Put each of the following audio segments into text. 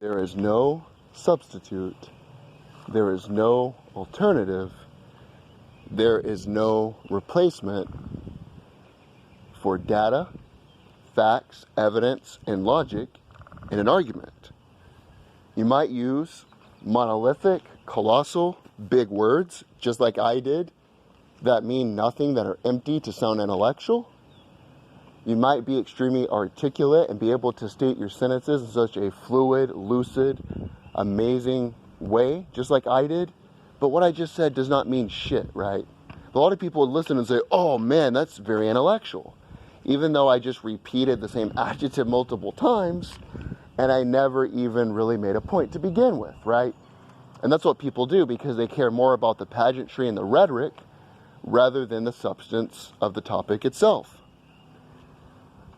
There is no substitute. There is no alternative. There is no replacement for data, facts, evidence, and logic in an argument. You might use monolithic, colossal, big words, just like I did, that mean nothing, that are empty to sound intellectual. You might be extremely articulate and be able to state your sentences in such a fluid, lucid, amazing way, just like I did. But what I just said does not mean shit, right? A lot of people would listen and say, oh man, that's very intellectual. Even though I just repeated the same adjective multiple times, and I never even really made a point to begin with, right? And that's what people do because they care more about the pageantry and the rhetoric rather than the substance of the topic itself.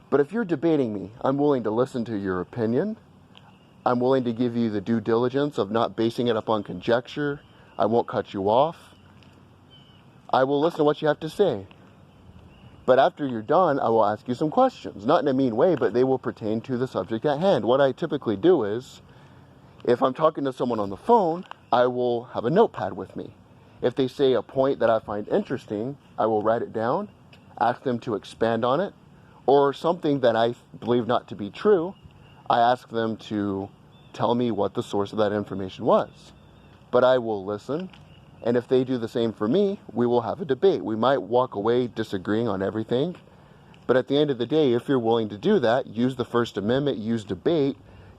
But if you're debating me, I'm willing to listen to your opinion. I'm willing to give you the due diligence of not basing it upon conjecture. I won't cut you off. I will listen to what you have to say. But after you're done, I will ask you some questions. Not in a mean way, but they will pertain to the subject at hand. What I typically do is, if I'm talking to someone on the phone, I will have a notepad with me. If they say a point that I find interesting, I will write it down, ask them to expand on it, or something that I believe not to be true, I ask them to tell me what the source of that information was. But I will listen, and if they do the same for me, we will have a debate. We might walk away disagreeing on everything, but at the end of the day, if you're willing to do that, use the First Amendment, use debate,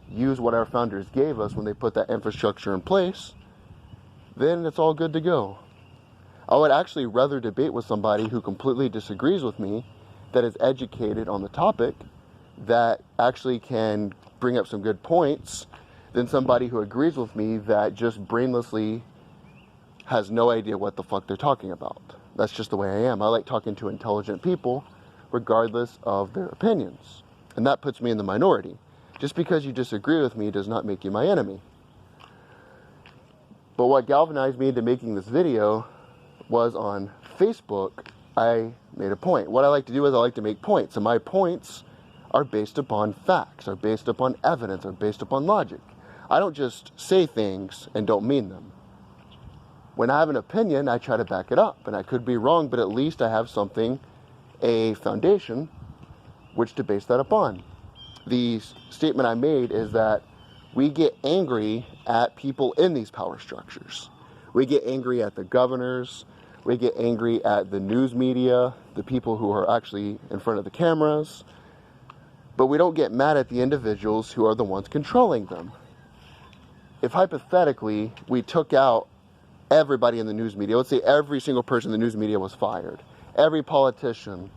use what our founders gave us when they put that infrastructure in place, then it's all good to go. I would actually rather debate with somebody who completely disagrees with me, that is educated on the topic, that actually can bring up some good points, than somebody who agrees with me that just brainlessly has no idea what the fuck they're talking about. That's just the way I am. I like talking to intelligent people regardless of their opinions. And that puts me in the minority. Just because you disagree with me does not make you my enemy. But what galvanized me into making this video was on Facebook, I made a point. What I like to do is I like to make points, and my points are based upon facts, are based upon evidence, are based upon logic. I don't just say things and don't mean them. When I have an opinion, I try to back it up, and I could be wrong, but at least I have something, a foundation, which to base that upon. The statement I made is that we get angry at people in these power structures. We get angry at the governors. We get angry at the news media, the people who are actually in front of the cameras. But we don't get mad at the individuals who are the ones controlling them. If hypothetically we took out everybody in the news media, let's say every single person in the news media was fired, every politician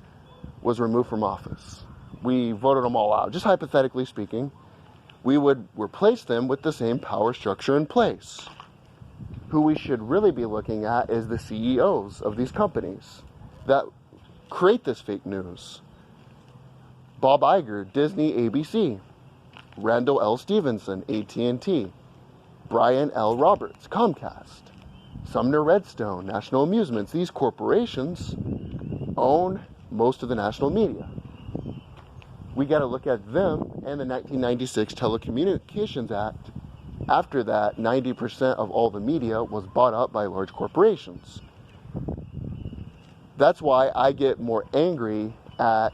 was removed from office, we voted them all out, just hypothetically speaking, we would replace them with the same power structure in place. Who we should really be looking at is the CEOs of these companies that create this fake news. Bob Iger, Disney, ABC. Randall L. Stevenson, AT&T. Brian L. Roberts, Comcast. Sumner Redstone, National Amusements. These corporations own most of the national media. We got to look at them and the 1996 Telecommunications Act. After that, 90% of all the media was bought up by large corporations. That's why I get more angry at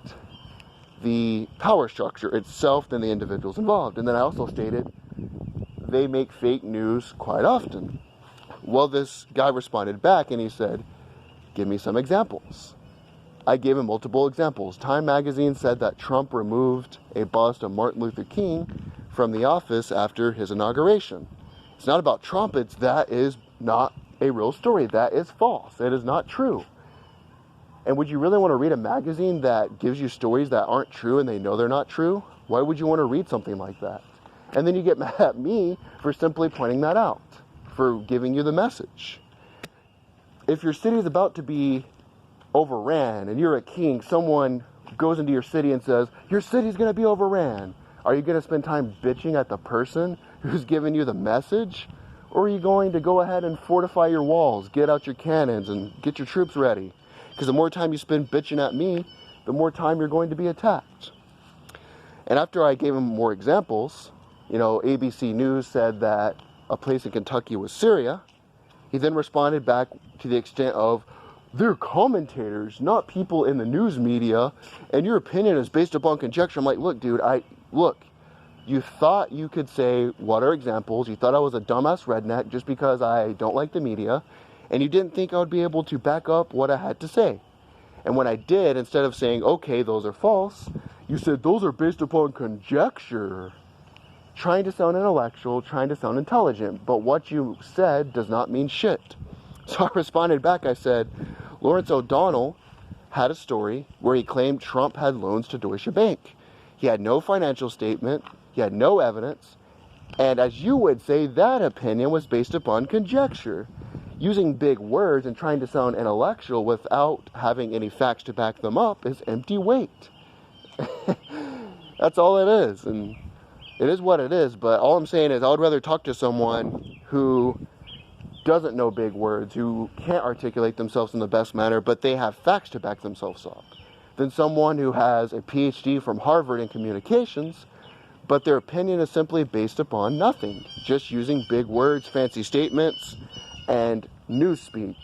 the power structure itself than the individuals involved. And then I also stated they make fake news quite often. Well, this guy responded back and he said, give me some examples. I gave him multiple examples. Time magazine said that Trump removed a bust of Martin Luther King from the office after his inauguration. It's not about Trump. That is not a real story. That is false. It is not true. And would you really want to read a magazine that gives you stories that aren't true and they know they're not true? Why would you want to read something like that? And then you get mad at me for simply pointing that out, for giving you the message. If your city is about to be overran and you're a king, someone goes into your city and says, your city's going to be overran. Are you going to spend time bitching at the person who's giving you the message? Or are you going to go ahead and fortify your walls, get out your cannons, and get your troops ready? Because the more time you spend bitching at me, the more time you're going to be attacked. And after I gave him more examples, ABC News said that a place in Kentucky was Syria. He then responded back to the extent of, they're commentators, not people in the news media, and your opinion is based upon conjecture. I'm like, look, dude, you thought you could say, what are examples? You thought I was a dumbass redneck just because I don't like the media, and you didn't think I would be able to back up what I had to say. And when I did, instead of saying, okay, those are false, you said, those are based upon conjecture. Trying to sound intellectual, trying to sound intelligent, but what you said does not mean shit. So I responded back, I said, Lawrence O'Donnell had a story where he claimed Trump had loans to Deutsche Bank. He had no financial statement, he had no evidence, and as you would say, that opinion was based upon conjecture. Using big words and trying to sound intellectual without having any facts to back them up is empty weight. That's all it is, and it is what it is, but all I'm saying is I would rather talk to someone who doesn't know big words, who can't articulate themselves in the best manner, but they have facts to back themselves up, than someone who has a PhD from Harvard in communications, but their opinion is simply based upon nothing, just using big words, fancy statements, and newspeak.